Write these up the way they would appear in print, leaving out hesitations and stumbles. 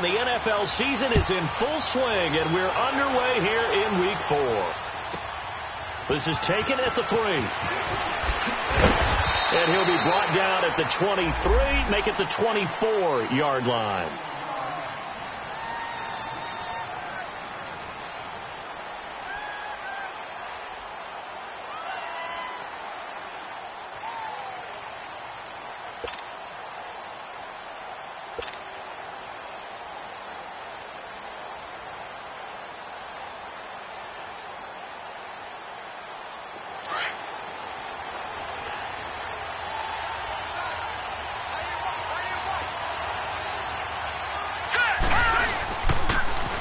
the NFL season is in full swing, and we're underway here in Week 4. This is taken at the 3. And he'll be brought down at the 23, make it the 24-yard line.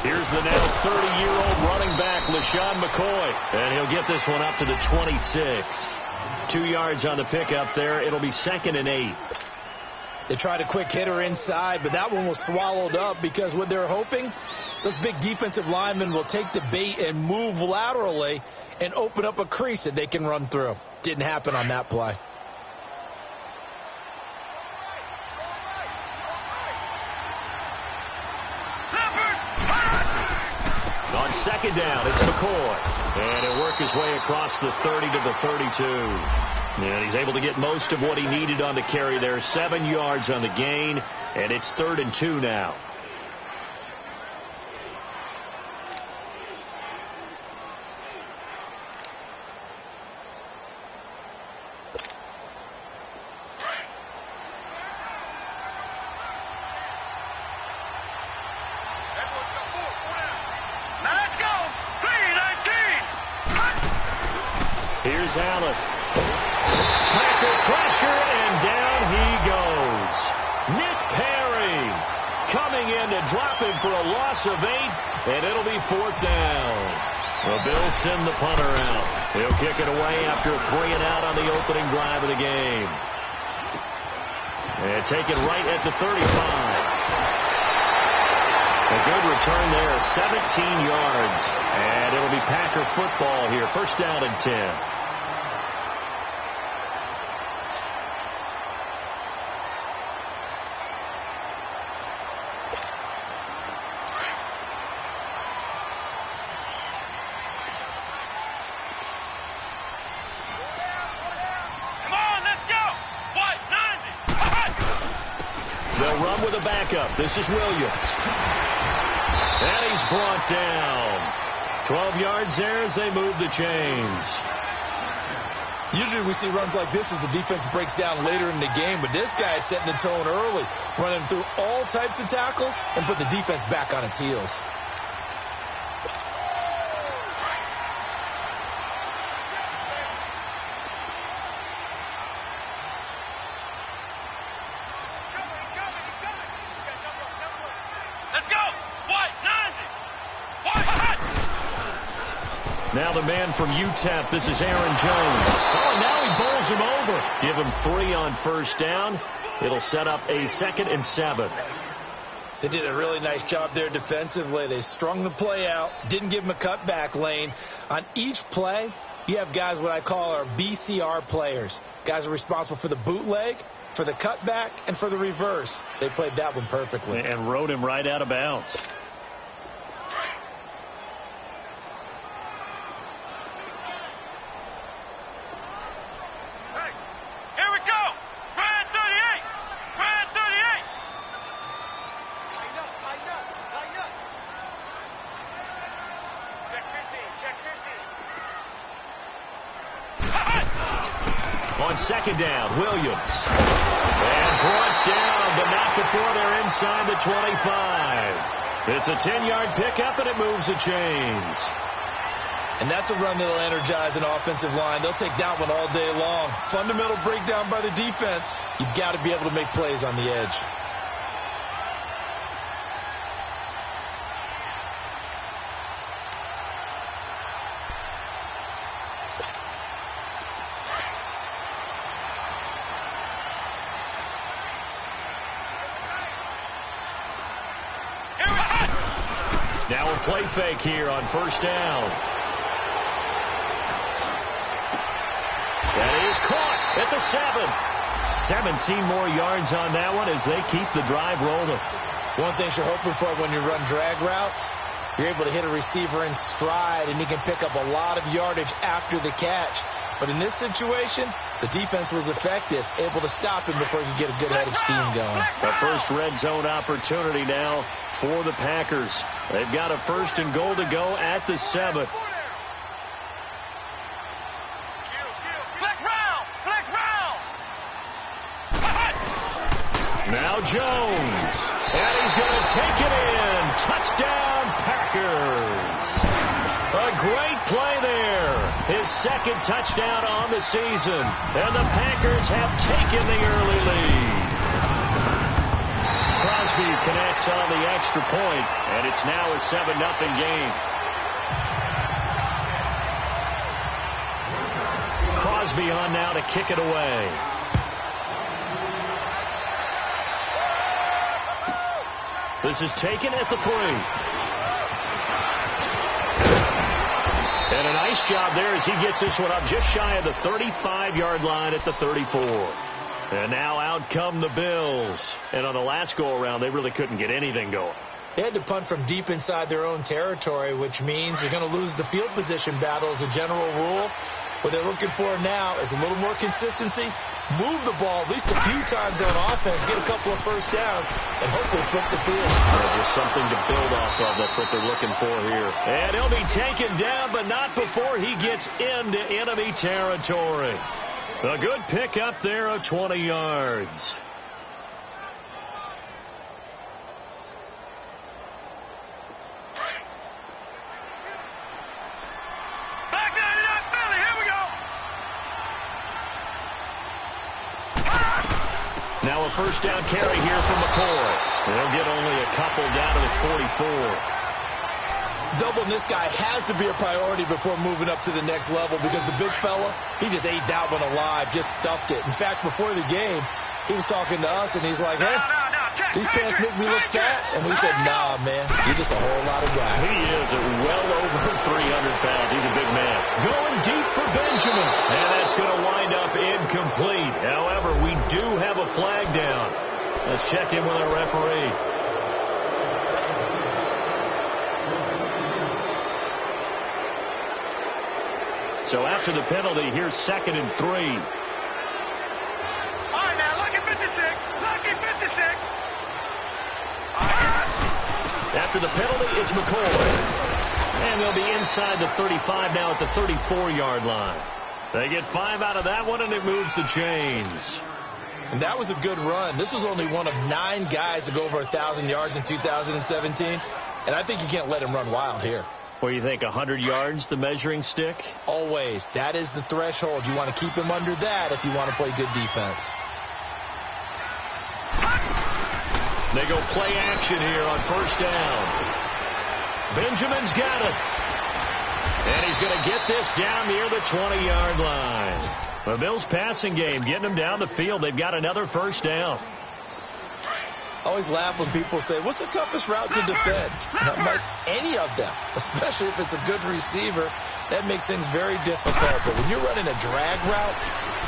Here's the now 30-year-old running back, LaShawn McCoy. And he'll get this one up to the 26. 2 yards on the pickup there. It'll be 2nd and 8. They tried a quick hitter inside, but that one was swallowed up because what they're hoping, those big defensive linemen will take the bait and move laterally and open up a crease that they can run through. Didn't happen on that play. On 2nd down, it's McCoy. And he'll work his way across the 30 to the 32. And he's able to get most of what he needed on the carry there. 7 yards on the gain, and it's 3rd and 2 now. Here's Allen. Packer pressure, and down he goes. Nick Perry coming in to drop him for a loss of 8, and it'll be 4th down. The Bills send the punter out. He'll kick it away after a 3 and out on the opening drive of the game. And take it right at the 35. A good return there, 17 yards. And it'll be Packer football here. 1st down and 10. They'll run with a backup. This is Williams. And he's brought down. 12 yards there as they move the chains. Usually we see runs like this as the defense breaks down later in the game, but this guy is setting the tone early, running through all types of tackles and put the defense back on its heels. Now the man from UTEP, this is Aaron Jones. Oh, and now he bowls him over. Give him 3 on 1st down. It'll set up a 2nd and 7. They did a really nice job there defensively. They strung the play out, didn't give him a cutback lane. On each play, you have guys what I call our BCR players. Guys are responsible for the bootleg, for the cutback, and for the reverse. They played that one perfectly. And rode him right out of bounds. On 2nd down, Williams. And brought down, but not before they're inside the 25. It's a 10-yard pickup, and it moves the chains. And that's a run that'll energize an offensive line. They'll take that one all day long. Fundamental breakdown by the defense. You've got to be able to make plays on the edge. Now a play fake here on 1st down. That is caught at the 7. 17 more yards on that one as they keep the drive rolling. One thing you're hoping for when you run drag routes, you're able to hit a receiver in stride, and he can pick up a lot of yardage after the catch. But in this situation, the defense was effective, able to stop him before he could get a good head of steam going. The first red zone opportunity now for the Packers. They've got a 1st and goal to go at the 7. Now Jones. And he's going to take it in. Touchdown, Packers. A great play there. His 2nd touchdown on the season. And the Packers have taken the early lead. Crosby connects on the extra point, and it's now a 7-0 game. Crosby on now to kick it away. This is taken at the 3. And a nice job there as he gets this one up just shy of the 35-yard line at the 34. And now out come the Bills. And on the last go-around, they really couldn't get anything going. They had to punt from deep inside their own territory, which means you're going to lose the field position battle as a general rule. What they're looking for now is a little more consistency, move the ball at least a few times on offense, get a couple of first downs, and hopefully flip the field. There's something to build off of. That's what they're looking for here. And he'll be taken down, but not before he gets into enemy territory. A good pick up there of 20 yards. Now a first down carry here from McCoy. They'll get only a couple down to the 44. Doubling this guy has to be a priority before moving up to the next level because the big fella, he just ate that one alive, just stuffed it. In fact, before the game, he was talking to us, and he's like, hey, these pants make me look fat. And we said, nah, man, you're just a whole lot of guy. He is well over 300 pounds. He's a big man. Going deep for Benjamin. And that's going to wind up incomplete. However, we do have a flag down. Let's check in with our referee. So after the penalty, here's 2nd and 3. All right, now, lucky 56. Lucky 56. After the penalty, it's McCoy. And they'll be inside the 35 now at the 34-yard line. They get 5 out of that one, and it moves the chains. And that was a good run. This was only one of 9 guys to go over 1,000 yards in 2017. And I think you can't let him run wild here. What do you think, 100 yards, the measuring stick? Always. That is the threshold. You want to keep him under that if you want to play good defense. They go play action here on first down. Benjamin's got it. And he's going to get this down near the 20-yard line. The Bills passing game, getting them down the field. They've got another first down. I always laugh when people say, what's the toughest route to defend? Not much, any of them, especially if it's a good receiver. That makes things very difficult. But when you're running a drag route,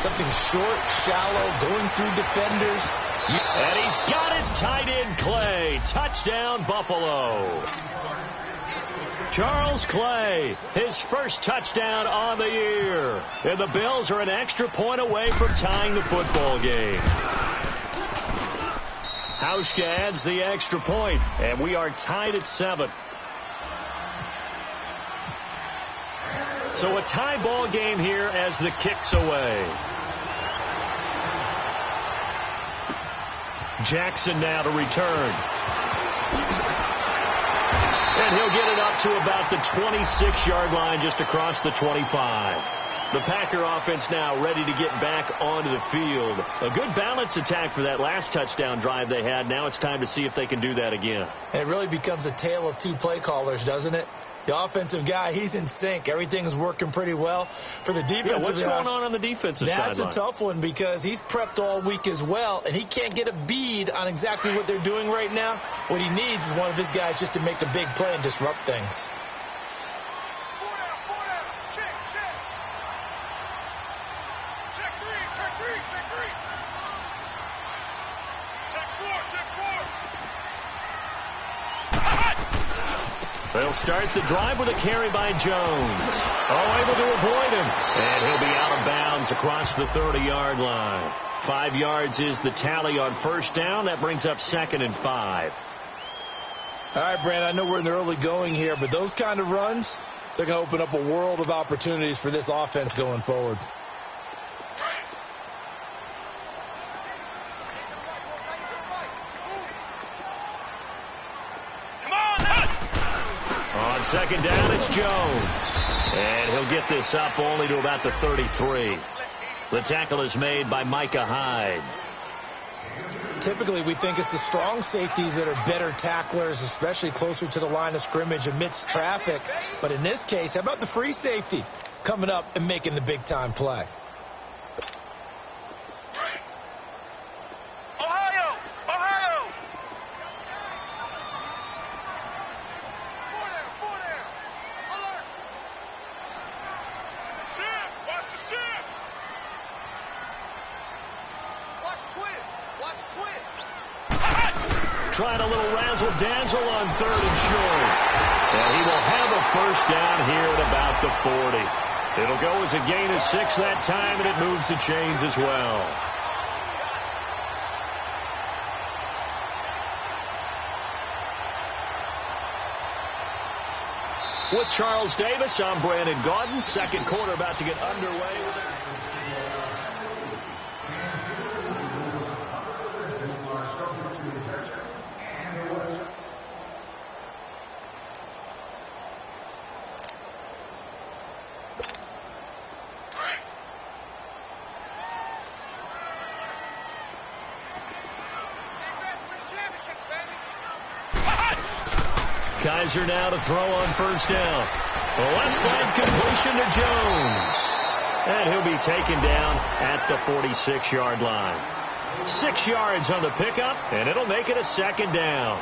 something short, shallow, going through defenders. And he's got his tight end, Clay. Touchdown, Buffalo. Charles Clay, his first touchdown on the year. And the Bills are an extra point away from tying the football game. Hauschka adds the extra point, and we are tied at 7. So a tie ball game here as the kick's away. Jackson now to return. And he'll get it up to about the 26-yard line just across the 25. The Packer offense now ready to get back onto the field. A good balance attack for that last touchdown drive they had. Now it's time to see if they can do that again. It really becomes a tale of 2 play callers, doesn't it? The offensive guy, he's in sync. Everything's working pretty well. For the defensive guy, what's going on the defensive side? That's a tough one because he's prepped all week as well, and he can't get a bead on exactly what they're doing right now. What he needs is one of his guys just to make a big play and disrupt things. They'll start the drive with a carry by Jones. Oh, able to avoid him. And he'll be out of bounds across the 30-yard line. 5 yards is the tally on first down. That brings up 2nd and 5. All right, Brand, I know we're in the early going here, but those kind of runs, they're going to open up a world of opportunities for this offense going forward. On second down, it's Jones. And he'll get this up only to about the 33. The tackle is made by Micah Hyde. Typically, we think it's the strong safeties that are better tacklers, especially closer to the line of scrimmage amidst traffic. But in this case, how about the free safety coming up and making the big-time play? Trying a little razzle-dazzle on 3rd and short. And he will have a first down here at about the 40. It'll go as a gain of 6 that time, and it moves the chains as well. With Charles Davis, I'm Brandon Gaudin. Second quarter about to get underway. Kaiser now to throw on first down. Left side completion to Jones. And he'll be taken down at the 46-yard line. 6 yards on the pickup, and it'll make it a 2nd down.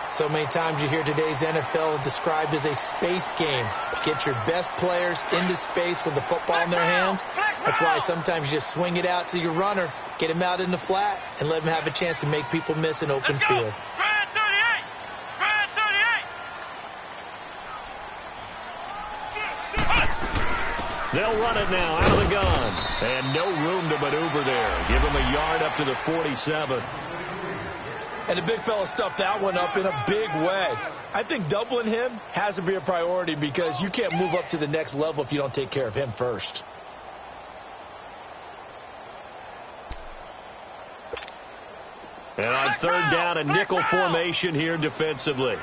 So many times you hear today's NFL described as a space game. Get your best players into space with the football in their hands. That's why sometimes you just swing it out to your runner, get him out in the flat, and let him have a chance to make people miss an open field. They'll run it now out of the gun. And no room to maneuver there. Give him a yard up to the 47. And the big fella stuffed that one up in a big way. I think doubling him has to be a priority because you can't move up to the next level if you don't take care of him first. And on 3rd down, a nickel formation here defensively.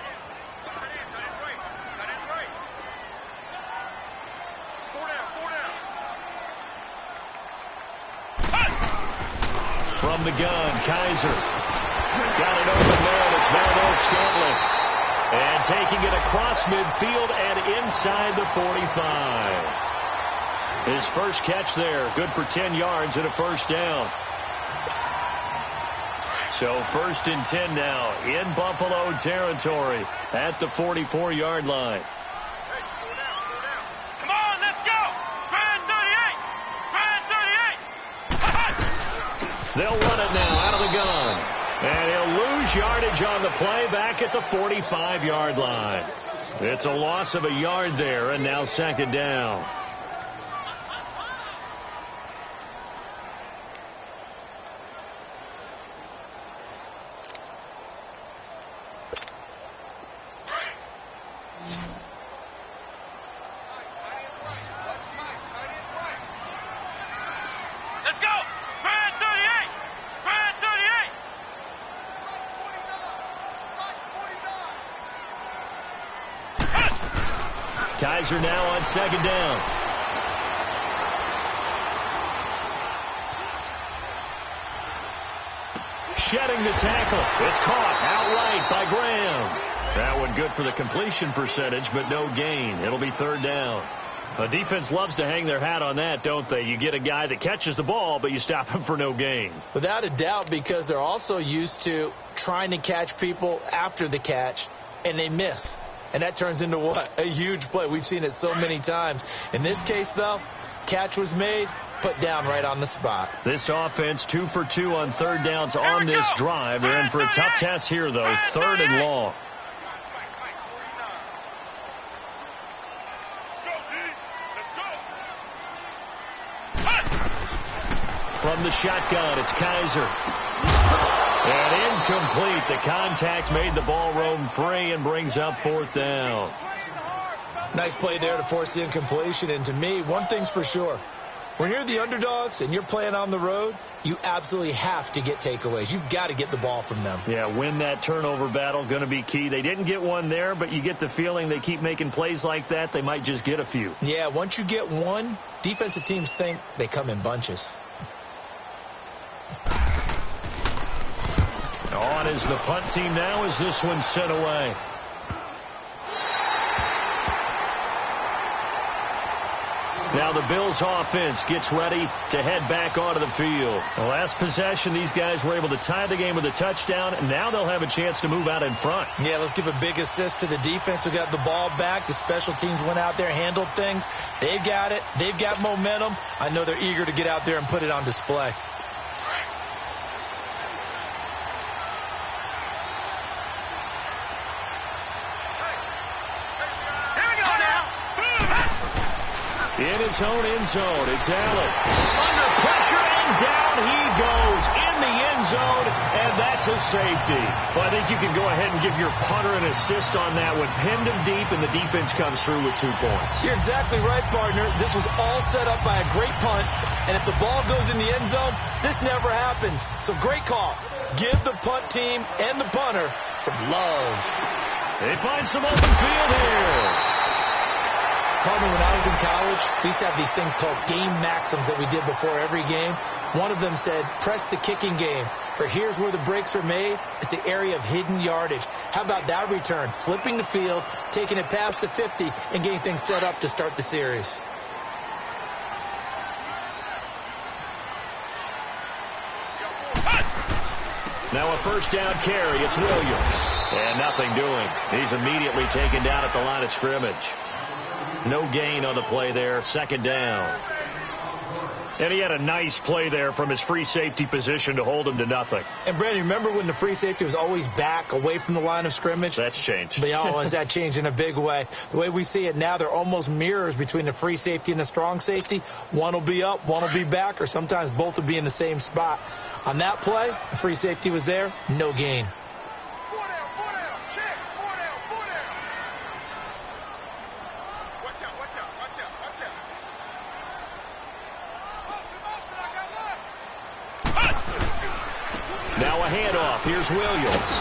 From the gun, Kaiser. Got it open there, and it's Valdez Scantling. And taking it across midfield and inside the 45. His first catch there, good for 10 yards and a first down. So 1st and 10 now in Buffalo territory at the 44-yard line. Come on, let's go! Brand 38! They'll run it now out of the gun. And he'll lose yardage on the play back at the 45-yard line. It's a loss of a yard there, and now 2nd down. Kaiser now on 2nd down. Shedding the tackle. It's caught outright by Graham. That one good for the completion percentage, but no gain. It'll be 3rd down. A defense loves to hang their hat on that, don't they? You get a guy that catches the ball, but you stop him for no gain. Without a doubt, because they're also used to trying to catch people after the catch, and they miss. And that turns into what? A huge play. We've seen it so many times. In this case, though, catch was made, put down right on the spot. This offense 2 for 2 on 3rd downs on this drive. They're in for a tough test here, though. 3rd and long. from the shotgun. It's Kaiser. And incomplete. The contact made the ball roam free and brings up fourth down. Nice play there to force the incompletion. And to me, one thing's for sure. When you're the underdogs and you're playing on the road, you absolutely have to get takeaways. You've got to get the ball from them. Yeah, win that turnover battle, going to be key. They didn't get one there, but you get the feeling they keep making plays like that, they might just get a few. Yeah, once you get one, defensive teams think they come in bunches. On is the punt team now as this one's sent away. Now the Bills offense gets ready to head back onto the field. The last possession, these guys were able to tie the game with a touchdown, and now they'll have a chance to move out in front. Yeah, let's give a big assist to the defense who got the ball back. The special teams went out there, handled things. They've got it. They've got momentum. I know they're eager to get out there and put it on display. In his own end zone, it's Allen. Under pressure, and down he goes in the end zone, and that's a safety. Well, I think you can go ahead and give your punter an assist on that one. Pinned him deep, and the defense comes through with 2 points. You're exactly right, partner. This was all set up by a great punt, and if the ball goes in the end zone, this never happens. So great call. Give the punt team and the punter some love. They find some open field here. Partner, when I was in college, we used to have these things called game maxims that we did before every game. One of them said, press the kicking game. For here's where the breaks are made. It's the area of hidden yardage. How about that return? Flipping the field, taking it past the 50, and getting things set up to start the series. Now a first down carry. It's Williams. And nothing doing. He's immediately taken down at the line of scrimmage. No gain on the play there. Second down. And he had a nice play there from his free safety position to hold him to nothing. And, Brandon, remember when the free safety was always back away from the line of scrimmage? That's changed. But has that changed in a big way? The way we see it now, they're almost mirrors between the free safety and the strong safety. One will be up, one will be back, or sometimes both will be in the same spot. On that play, the free safety was there, no gain. Now a handoff. Here's Williams.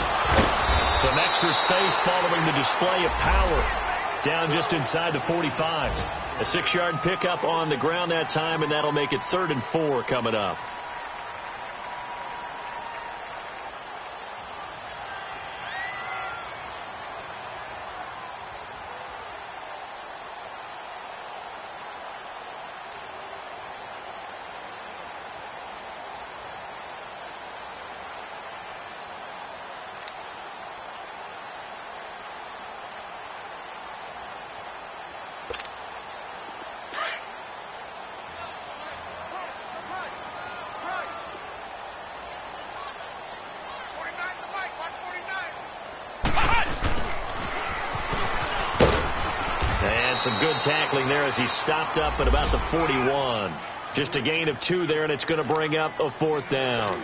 Some extra space following the display of power. Down just inside the 45. A 6-yard pickup on the ground that time, and that'll make it 3rd and 4 coming up. Some good tackling there as he stopped up at about the 41. Just a gain of 2 there, and it's going to bring up a 4th down.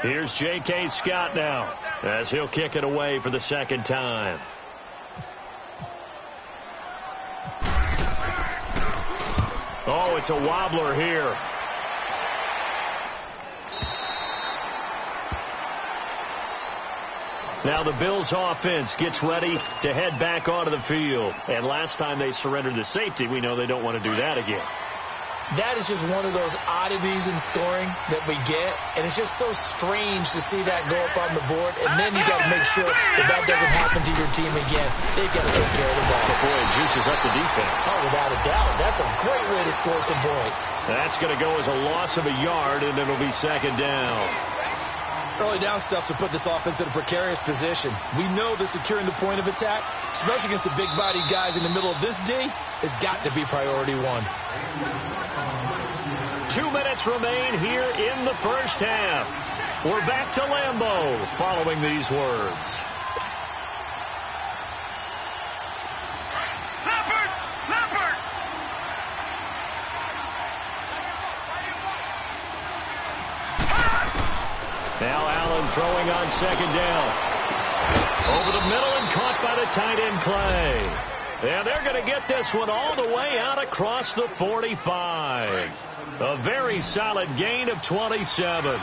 Here's J.K. Scott now as he'll kick it away for the 2nd time. Oh, it's a wobbler here. Now the Bills offense gets ready to head back onto the field. And last time they surrendered the safety, we know they don't want to do that again. That is just one of those oddities in scoring that we get. And it's just so strange to see that go up on the board. And then you got to make sure that doesn't happen to your team again. They've got to take care of the ball. Boy, it juices up the defense. Oh, without a doubt. That's a great way to score some points. That's going to go as a loss of a yard, and it'll be 2nd down. Early down stuff to put this offense in a precarious position. We know that securing the point of attack, especially against the big-bodied guys in the middle of this D, has got to be priority 1. 2 minutes remain here in the first half. We're back to Lambeau following these words. throwing on second down. Over the middle and caught by the tight end Clay. And they're going to get this one all the way out across the 45. A very solid gain of 27.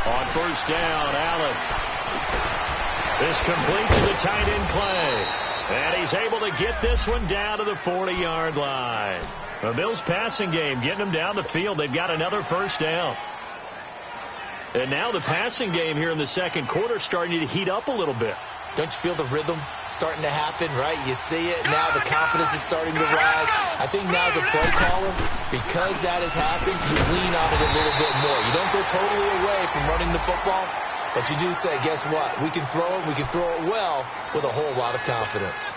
On first down, Allen. This completes to the tight end Clay. And he's able to get this one down to the 40-yard line. The Bills passing game getting them down the field. They've got another first down. And now the passing game here in the second quarter starting to heat up a little bit. Don't you feel the rhythm starting to happen, right? You see it. Now the confidence is starting to rise. I think now as a play caller, because that has happened, you lean on it a little bit more. You don't go totally away from running the football, but you do say, guess what? We can throw it. We can throw it well with a whole lot of confidence.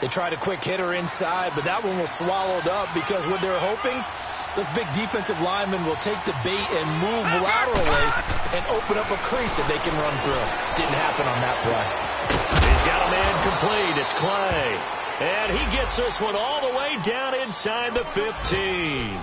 They tried a quick hitter inside, but that one was swallowed up because what they're hoping, those big defensive linemen will take the bait and move laterally and open up a crease that they can run through. Didn't happen on that play. He's got a man complete. It's Clay. And he gets this one all the way down inside the 15.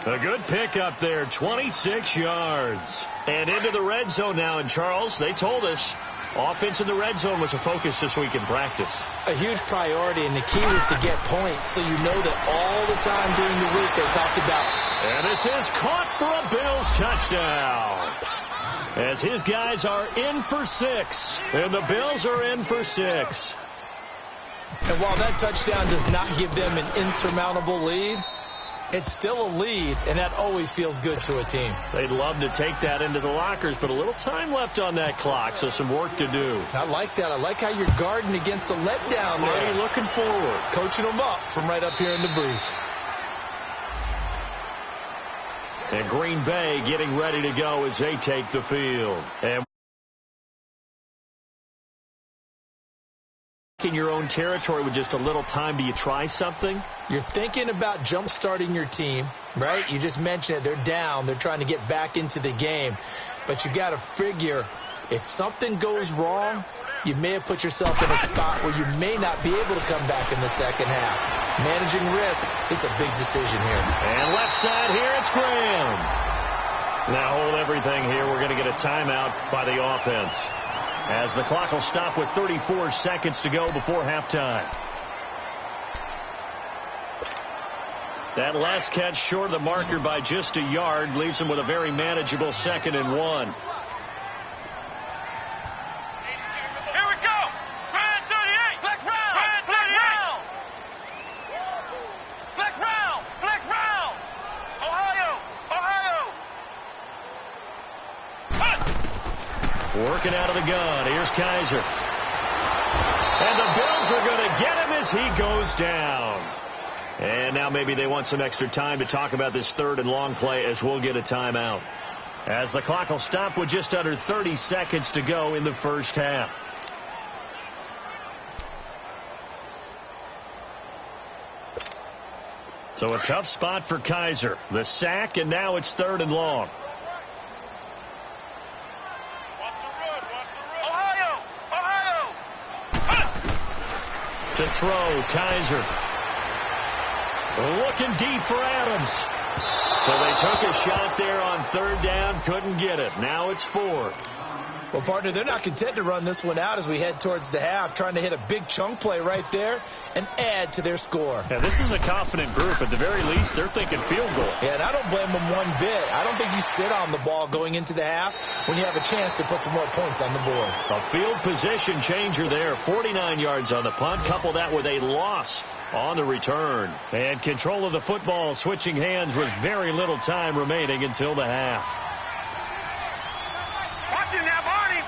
A good pickup there, 26 yards. And into the red zone now. And, Charles, they told us offense in the red zone was a focus this week in practice. A huge priority, and the key was to get points, so you know that all the time during the week they talked about. And this is caught for a Bills touchdown. As his guys are in for 6, and the Bills are in for 6. And while that touchdown does not give them an insurmountable lead, it's still a lead, and that always feels good to a team. They'd love to take that into the lockers, but a little time left on that clock, so some work to do. I like that. I like how you're guarding against a letdown there. Already looking forward. Coaching them up from right up here in the booth. And Green Bay getting ready to go as they take the field. And in your own territory with just a little time, do you try something? You're thinking about jump-starting your team, right? You just mentioned it. They're down. They're trying to get back into the game. But you got to figure if something goes wrong, you may have put yourself in a spot where you may not be able to come back in the second half. Managing risk is a big decision here. And left side here, it's Graham. Now hold everything here. We're going to get a timeout by the offense, as the clock will stop with 34 seconds to go before halftime. That last catch short of the marker by just a yard leaves him with a very manageable 2nd and 1. Here we go. Brand 38. Flex round. Brand flex round. Flex round. Flex round. Ohio. Ohio. Working out of the gun. Here's Kaiser. And the Bills are going to get him as he goes down. And now maybe they want some extra time to talk about this 3rd and long play, as we'll get a timeout, as the clock will stop with just under 30 seconds to go in the first half. So a tough spot for Kaiser. The sack, and now it's 3rd and long. To throw, Kaiser. Looking deep for Adams. So they took a shot there on 3rd down, couldn't get it. Now it's 4th. Well, partner, they're not content to run this one out as we head towards the half, trying to hit a big chunk play right there and add to their score. Yeah, this is a confident group. At the very least, they're thinking field goal. Yeah, and I don't blame them one bit. I don't think you sit on the ball going into the half when you have a chance to put some more points on the board. A field position changer there. 49 yards on the punt. Couple that with a loss on the return. And control of the football switching hands with very little time remaining until the half. Watch it now, Barney.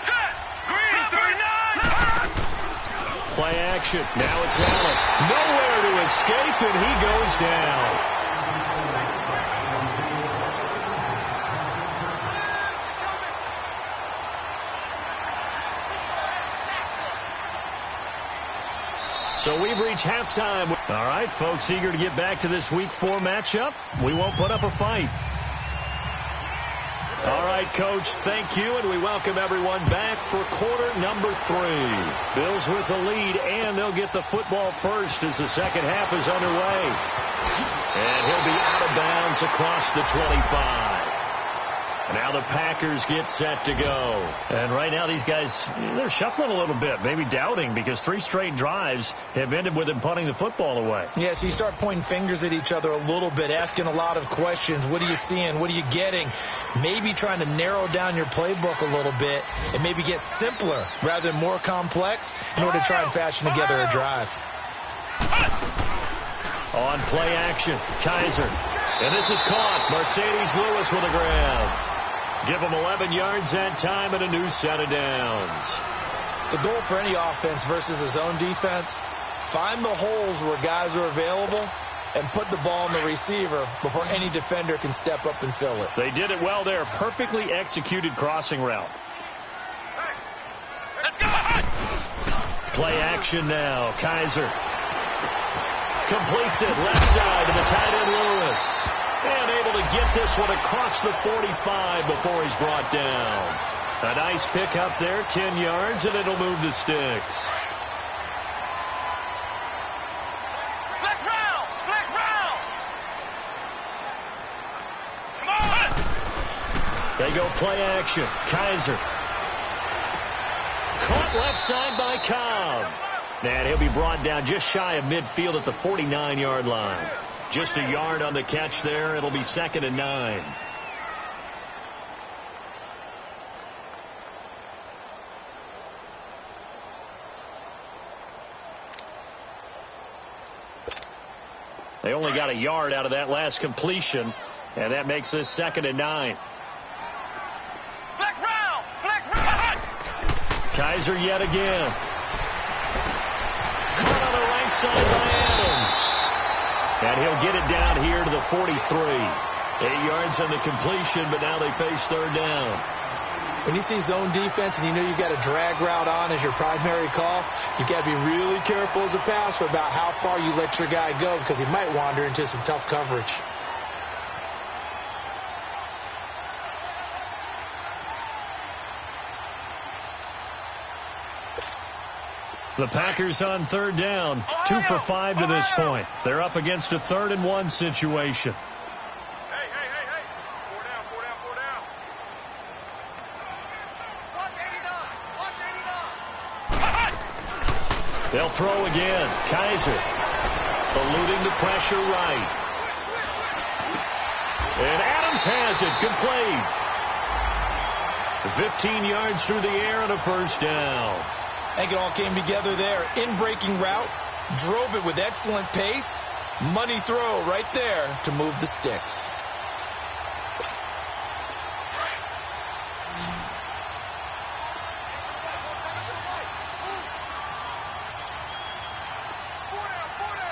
Set. Green 39. Play action. Now it's Allen. Nowhere to escape, and he goes down. So we've reached halftime. All right, folks, eager to get back to this Week 4 matchup. We won't put up a fight. All right, Coach. Thank you, and we welcome everyone back for quarter number 3. Bills with the lead, and they'll get the football first as the second half is underway. And he'll be out of bounds across the 25. Now the Packers get set to go. And right now these guys, they're shuffling a little bit, maybe doubting, because 3 straight drives have ended with them punting the football away. Yeah, so you start pointing fingers at each other a little bit, asking a lot of questions. What are you seeing? What are you getting? Maybe trying to narrow down your playbook a little bit and maybe get simpler rather than more complex in order to try and fashion together a drive. On play action, Kaiser. And this is caught. Mercedes Lewis with a grab. Give them 11 yards that time and a new set of downs. The goal for any offense versus a zone defense, find the holes where guys are available and put the ball on the receiver before any defender can step up and fill it. They did it well there. Perfectly executed crossing route. Let's go! Play action now. Kaiser completes it left side to the tight end Lewis. And able to get this one across the 45 before he's brought down. A nice pickup there, 10 yards, and it'll move the sticks. Flex round! Flex round! Come on! They go play action. Kaiser. Caught left side by Cobb. And he'll be brought down just shy of midfield at the 49-yard line. Just a yard on the catch there. It'll be 2nd and 9. They only got a yard out of that last completion, and that makes this 2nd and 9. Flex round! Flex round! Kaiser yet again. Caught on the right side by Adams. And he'll get it down here to the 43. 8 yards on the completion, but now they face 3rd down. When you see zone defense and you know you've got a drag route on as your primary call, you've got to be really careful as a passer about how far you let your guy go because he might wander into some tough coverage. The Packers on 3rd down, 2 for 5 to this point. They're up against a 3rd and 1 situation. Hey! 4 down! Watch 89! They'll throw again. Kaiser eluding the pressure right. And Adams has it, complete. 15 yards through the air and a 1st down. I think it all came together there. In-breaking route, drove it with excellent pace. Money throw right there to move the sticks.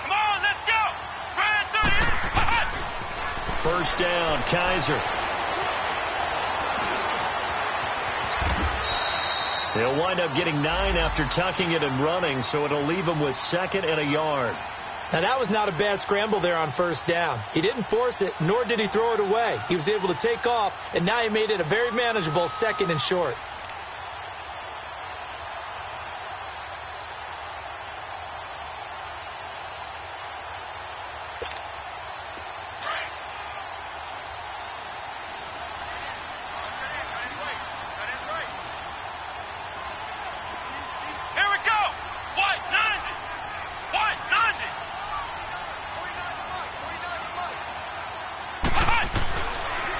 Come on, let's go! 1st down, Kaiser. They'll wind up getting 9 after tucking it and running, so it'll leave them with 2nd and a yard. Now, that was not a bad scramble there on 1st down. He didn't force it, nor did he throw it away. He was able to take off, and now he made it a very manageable 2nd and short.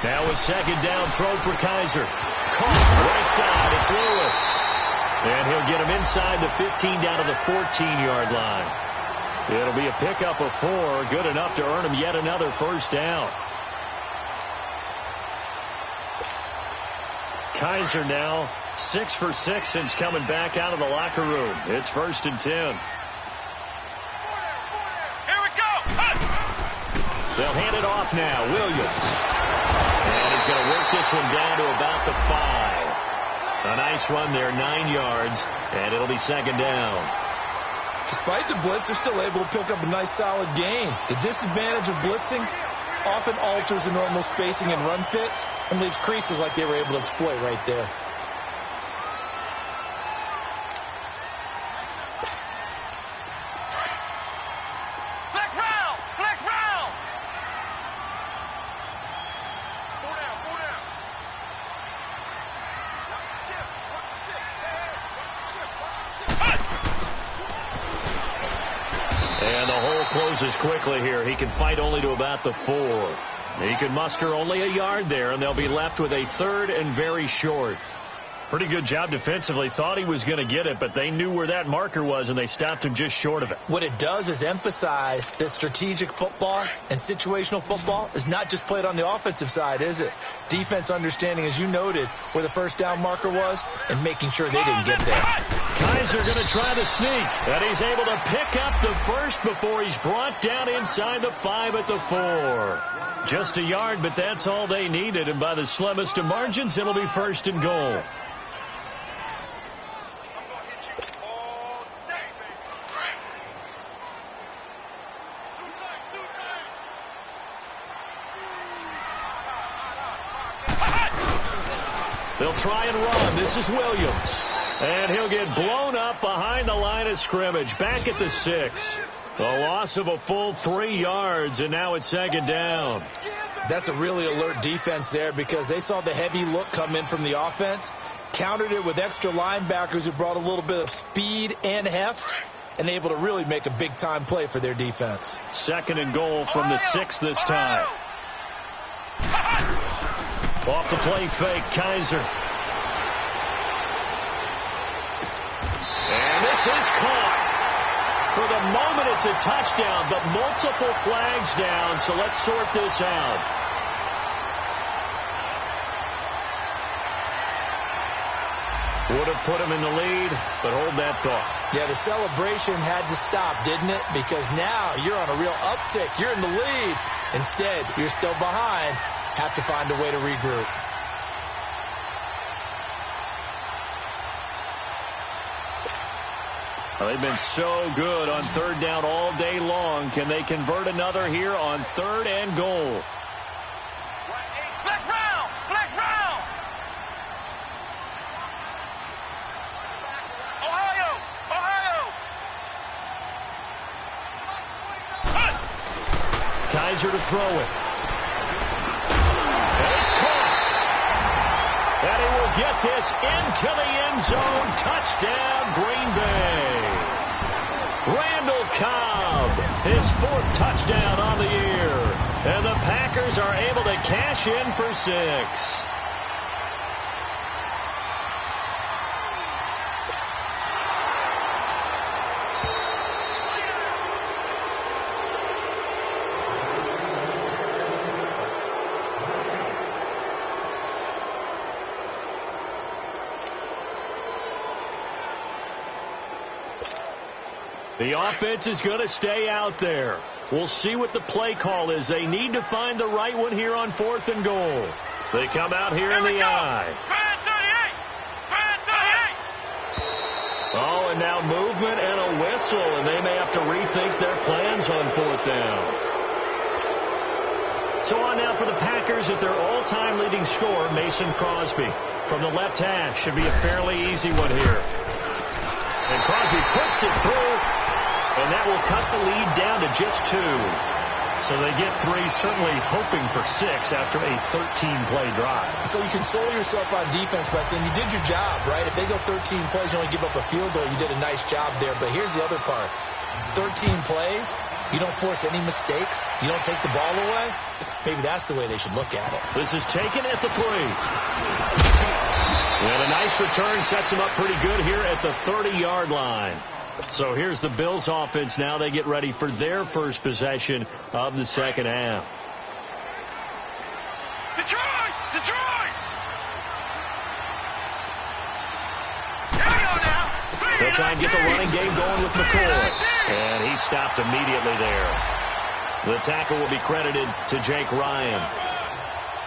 Now a 2nd down throw for Kaiser. Caught right side. It's Lewis. And he'll get him inside the 15 down to the 14-yard line. It'll be a pickup of 4. Good enough to earn him yet another 1st down. Kaiser now 6 for 6 since coming back out of the locker room. It's 1st and 10. Here we go! They'll hand it off now. Williams. And he's going to work this one down to about the 5. A nice run there, 9 yards, and it'll be 2nd down. Despite the blitz, they're still able to pick up a nice solid gain. The disadvantage of blitzing, often alters the normal spacing and run fits and leaves creases like they were able to exploit right there. Flex round! Flex round! Pull down, pull down. Watch the shift, watch the shift. Hey, watch the shift, watch the shift. And the hole closes quickly here. He can fight only to about the 4. He can muster only a yard there, and they'll be left with a 3rd and very short. Pretty good job defensively. Thought he was going to get it, but they knew where that marker was, and they stopped him just short of it. What it does is emphasize that strategic football and situational football is not just played on the offensive side, is it? Defense understanding, as you noted, where the first down marker was and making sure they didn't get there. Kaiser going to try to sneak, and he's able to pick up the first before he's brought down inside the 5 at the 4. Just a yard, but that's all they needed, and by the slimmest of margins, it'll be 1st and goal. They'll try and run. This is Williams. And he'll get blown up behind the line of scrimmage. Back at the 6. A loss of a full 3 yards, and now it's 2nd down. That's a really alert defense there because they saw the heavy look come in from the offense, countered it with extra linebackers who brought a little bit of speed and heft, and able to really make a big-time play for their defense. 2nd and goal from the 6 this time. Off the play fake, Kaiser. And this is caught. For the moment, it's a touchdown, but multiple flags down, so let's sort this out. Would have put him in the lead, but hold that thought. Yeah, the celebration had to stop, didn't it? Because now you're on a real uptick. You're in the lead. Instead, you're still behind. Have to find a way to regroup. Well, they've been so good on 3rd down all day long. Can they convert another here on 3rd and goal? Flex round! Flex round! Ohio! Ohio! Kaiser to throw it. And it's caught. And he will get this into the end zone. Touchdown, Green Bay. Randall Cobb, his 4th touchdown on the year. And the Packers are able to cash in for 6. The offense is going to stay out there. We'll see what the play call is. They need to find the right one here on 4th and goal. They come out here in the eye. Oh, and now movement and a whistle, and they may have to rethink their plans on 4th down. So on now for the Packers is their all-time leading scorer, Mason Crosby. From the left hash, should be a fairly easy one here. And Crosby puts it through, and that will cut the lead down to just 2. So they get 3, certainly hoping for 6 after a 13-play drive. So you console yourself on defense by saying you did your job, right? If they go 13 plays, you only give up a field goal, you did a nice job there. But here's the other part. 13 plays, you don't force any mistakes, you don't take the ball away. Maybe that's the way they should look at it. This is taken at the 3. And a nice return sets him up pretty good here at the 30-yard line. So here's the Bills offense now. They get ready for their first possession of the 2nd half. Detroit! Detroit! Here we go now. They'll try and get the running game going with McCoy. And he stopped immediately there. The tackle will be credited to Jake Ryan.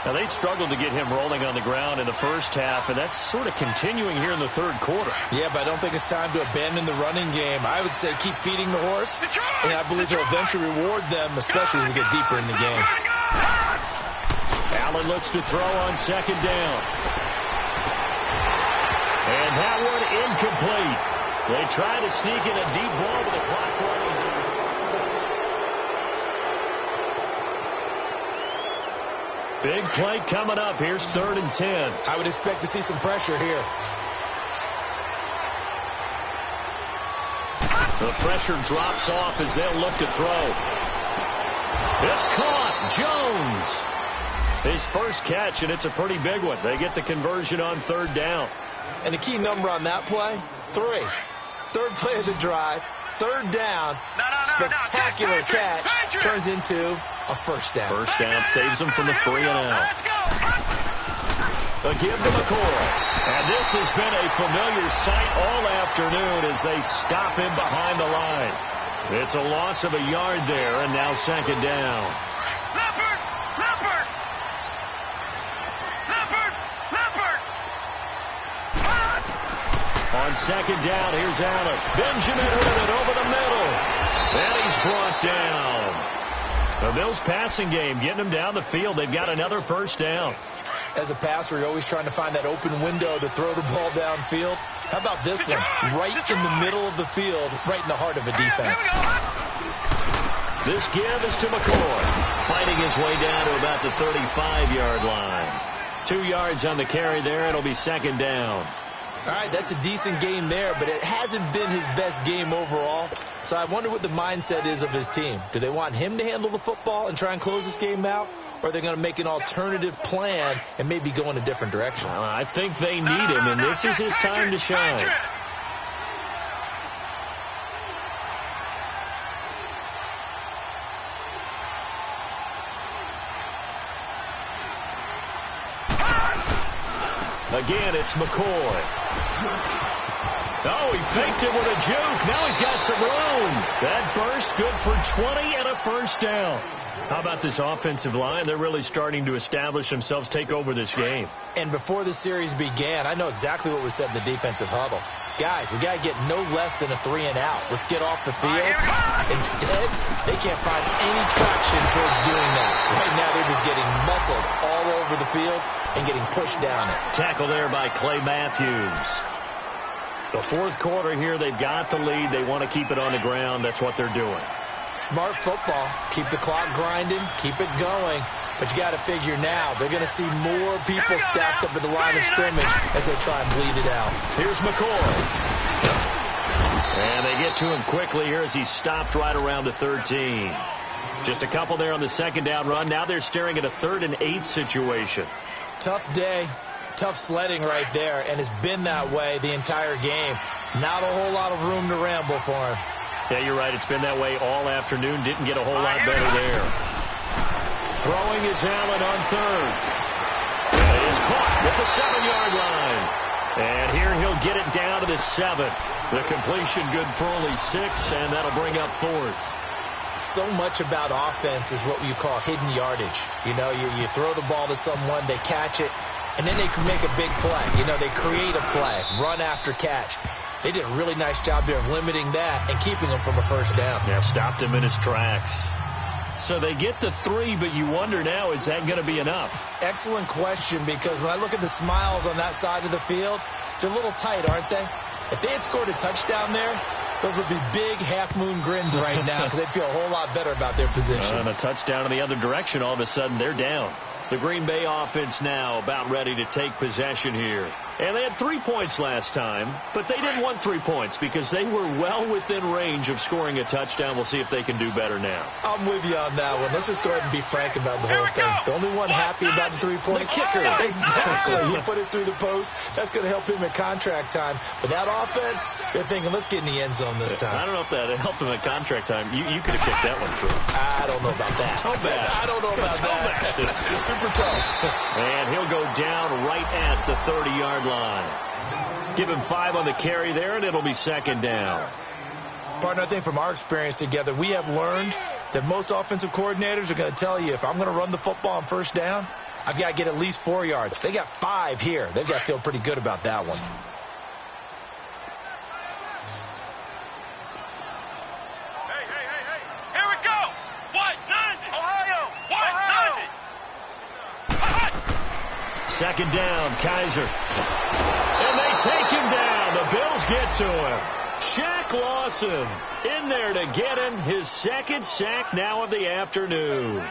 Now, they struggled to get him rolling on the ground in the first half, and that's sort of continuing here in the 3rd quarter. Yeah, but I don't think it's time to abandon the running game. I would say keep feeding the horse, and I believe he'll eventually reward them, especially as we get deeper in the game. Allen looks to throw on second down. And that one incomplete. They try to sneak in a deep ball, but the clock runs out. Big play coming up. Here's 3rd and 10. I would expect to see some pressure here. The pressure drops off as they'll look to throw. It's caught. Jones. His first catch, and it's a pretty big one. They get the conversion on 3rd down. And the key number on that play, 3. 3rd play of the drive, 3rd down, spectacular catch, turns into a first down. First down saves them from the 3 and out. A give to McCoy. And this has been a familiar sight all afternoon as they stop him behind the line. It's a loss of a yard there, and now 2nd down. On 2nd down, here's Allen. Benjamin with it over the middle. And he's brought down. The Bills' passing game getting them down the field. They've got another first down. As a passer, you're always trying to find that open window to throw the ball downfield. How about this one? Right in the middle of the field, right in the heart of a defense. This give is to McCoy. Fighting his way down to about the 35-yard line. 2 yards on the carry there. It'll be 2nd down. All right, that's a decent game there, but it hasn't been his best game overall. So I wonder what the mindset is of his team. Do they want him to handle the football and try and close this game out? Or are they going to make an alternative plan and maybe go in a different direction? I think they need him, and this is his time to shine. Again, it's McCoy. Oh, he faked it with a juke. Now he's got some room. That burst good for 20 and a first down. How about this offensive line? They're really starting to establish themselves, take over this game. And before the series began, I know exactly what was said in the defensive huddle. Guys, we got to get no less than a 3 and out. Let's get off the field. Instead, they can't find any traction towards doing that. Right now, they're just getting muscled all over the field and getting pushed down it. Tackle there by Clay Matthews. The 4th quarter here, they've got the lead. They want to keep it on the ground. That's what they're doing. Smart football. Keep the clock grinding. Keep it going. But you got to figure now, they're going to see more people stacked up at the line of scrimmage as they try and bleed it out. Here's McCoy. And they get to him quickly here as he stopped right around the 13. Just a couple there on the 2nd down run. Now they're staring at a 3rd and 8 situation. Tough day. Tough sledding right there, and it's been that way the entire game. Not a whole lot of room to ramble for him. Yeah, you're right. It's been that way all afternoon. Didn't get a whole lot better there. Throwing is Allen on 3rd. It is caught at the 7-yard line. And here he'll get it down to the 7. The completion good for only 6, and that'll bring up 4th. So much about offense is what you call hidden yardage. You know, you throw the ball to someone, they catch it, and then they can make a big play. You know, they create a play, run after catch. They did a really nice job there of limiting that and keeping him from a first down. Yeah, stopped him in his tracks. So they get the 3, but you wonder now, is that going to be enough? Excellent question, because when I look at the smiles on that side of the field, they're a little tight, aren't they? If they had scored a touchdown there, those would be big half-moon grins right now because they'd feel a whole lot better about their position. And a touchdown in the other direction, all of a sudden they're down. The Green Bay offense now about ready to take possession here. And they had 3 points last time, but they didn't want 3 points because they were well within range of scoring a touchdown. We'll see if they can do better now. I'm with you on that one. Let's just go ahead and be frank about the whole thing. The only one happy about the 3-point kicker. Exactly. He put it through the post. That's going to help him at contract time. But that offense, they're thinking, let's get in the end zone this time. I don't know if that helped him at contract time. You could have kicked that one through. I don't know about that. I don't know about that. It's super tough. And he'll go down right at the 30-yard line. Give him 5 on the carry there, and it'll be 2nd down. Partner, I think from our experience together, we have learned that most offensive coordinators are going to tell you, if I'm going to run the football on first down, I've got to get at least 4 yards. They got 5 here. They've got to feel pretty good about that one. Hey. Here we go. What? Ohio. What? second down, Kaiser. And they take him down. The Bills get to him. Shaq Lawson in there to get him his second sack now of the afternoon.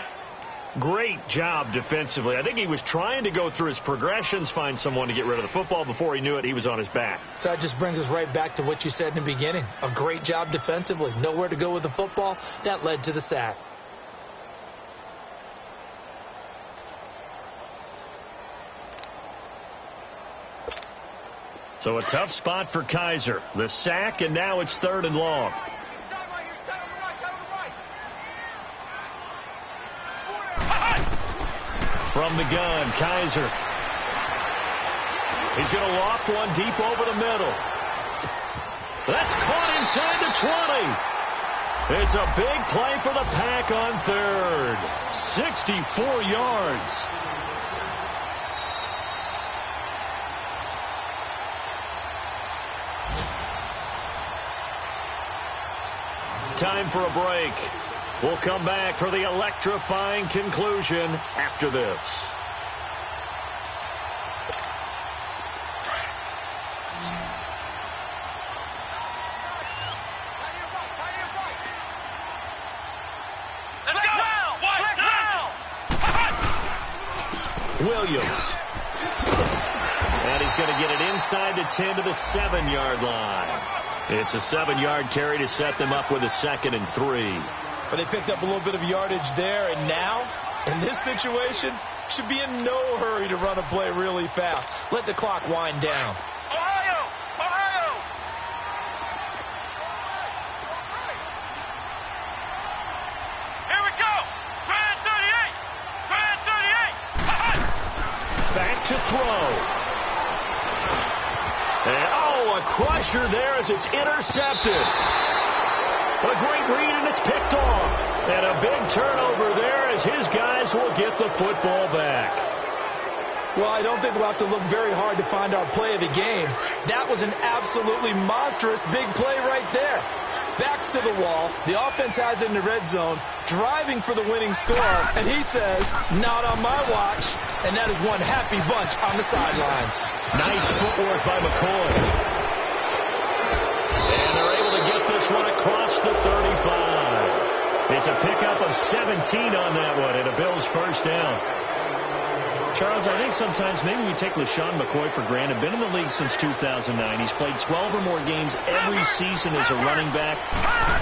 Great job defensively. I think he was trying to go through his progressions, find someone to get rid of the football. Before he knew it, he was on his back. So that just brings us right back to what you said in the beginning. A great job defensively. Nowhere to go with the football. That led to the sack. So a tough spot for Kaiser. The sack, and now it's 3rd and long. From the gun, Kaiser. He's going to loft one deep over the middle. That's caught inside the 20. It's a big play for the Pack on 3rd. 64 yards. Time for a break. We'll come back for the electrifying conclusion after this. Williams. And he's going to get it inside the 10 to the 7-yard line. It's a 7-yard carry to set them up with a 2nd and 3. But they picked up a little bit of yardage there, and now, in this situation, should be in no hurry to run a play really fast. Let the clock wind down. Ohio! Ohio! Here we go! Grand 38! Grand 38! Back to throw. And, a crusher there as it's intercepted. A great read, and it's picked off. And a big turnover there as his guys will get the football back. Well, I don't think we'll have to look very hard to find our play of the game. That was an absolutely monstrous big play right there. Backs to the wall. The offense has it in the red zone, driving for the winning score. And he says, not on my watch. And that is one happy bunch on the sidelines. Nice footwork by McCoy. And they're able to get this one across the 35. It's a pickup of 17 on that one and a Bills first down. Charles, I think sometimes maybe we take LaShawn McCoy for granted. Been in the league since 2009. He's played 12 or more games every season as a running back.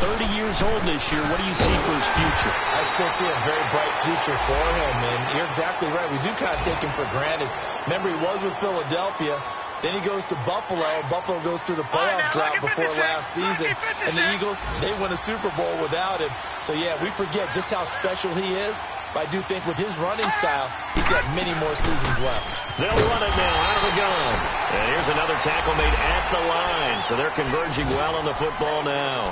30 years old this year. What do you see for his future? I still see a very bright future for him, and you're exactly right. We do kind of take him for granted. Remember, he was with Philadelphia. Then he goes to Buffalo. Buffalo goes through the playoff drought before last season. And the Eagles, they win a Super Bowl without him. So, yeah, we forget just how special he is. But I do think with his running style, he's got many more seasons left. They'll run it now out of the gun. And here's another tackle made at the line. So they're converging well on the football now.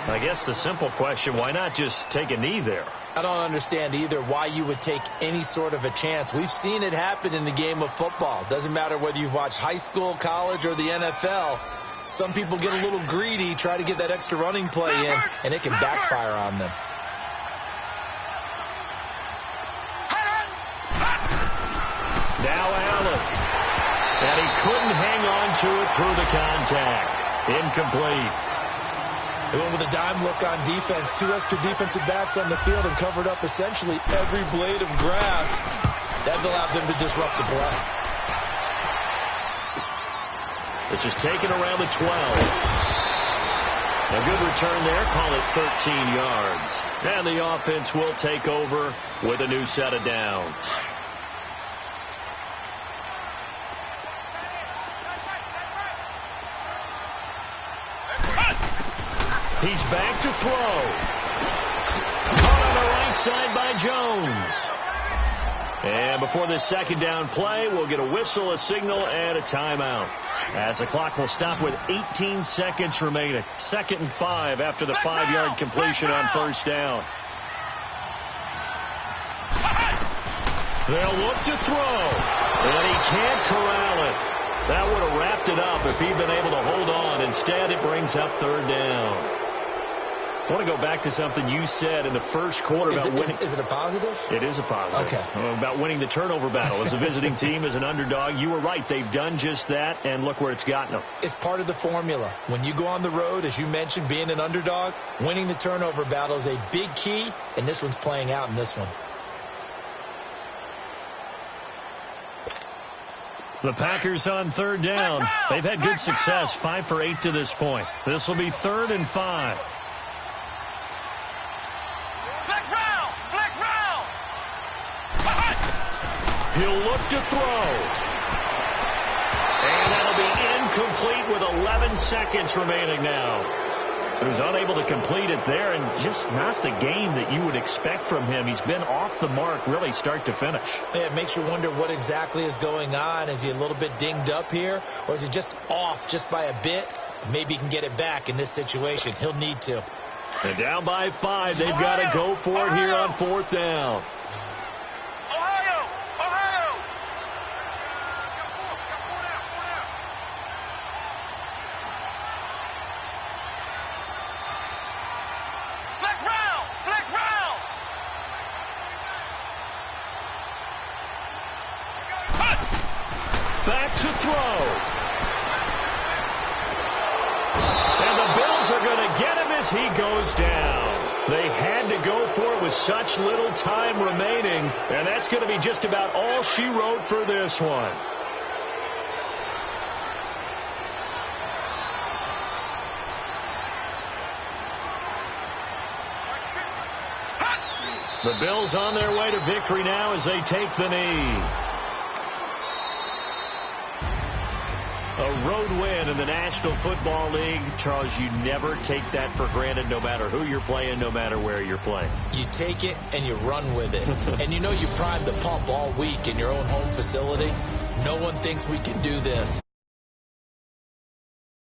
I guess the simple question, why not just take a knee there? I don't understand either why you would take any sort of a chance. We've seen it happen in the game of football. Doesn't matter whether you've watched high school, college, or the NFL. Some people get a little greedy, try to get that extra running play in, and it can backfire on them. Now Allen. And he couldn't hang on to it through the contact. Incomplete. They went with a dime look on defense. 2 extra defensive backs on the field and covered up essentially every blade of grass. That allowed them to disrupt the play. This is taken around the 12. A good return there. Call it 13 yards. And the offense will take over with a new set of downs. He's back to throw. Caught on the right side by Jones. And before this second down play, we'll get a whistle, a signal, and a timeout. As the clock will stop with 18 seconds remaining. 2nd and 5 after the 5-yard completion on first down. They'll look to throw. And he can't corral it. That would have wrapped it up if he'd been able to hold on. Instead, it brings up 3rd down. I want to go back to something you said in the first quarter about winning. Is it a positive? It is a positive. Okay. About winning the turnover battle. As a visiting team, as an underdog, you were right. They've done just that, and look where it's gotten them. It's part of the formula. When you go on the road, as you mentioned, being an underdog, winning the turnover battle is a big key, and this one's playing out in this one. The Packers on third down. They've had good success, 5 for 8 to this point. This will be 3rd and 5. He'll look to throw. And that'll be incomplete with 11 seconds remaining now. So he's unable to complete it there, and just not the game that you would expect from him. He's been off the mark really start to finish. Yeah, it makes you wonder what exactly is going on. Is he a little bit dinged up here, or is he just off just by a bit? Maybe he can get it back in this situation. He'll need to. And down by 5. They've got to go for it here on 4th down. Back to throw. And the Bills are going to get him as he goes down. They had to go for it with such little time remaining, and that's going to be just about all she wrote for this one. The Bills on their way to victory now as they take the knee. A road win in the National Football League. Charles, you never take that for granted no matter who you're playing, no matter where you're playing. You take it and you run with it. And you know you primed the pump all week in your own home facility. No one thinks we can do this.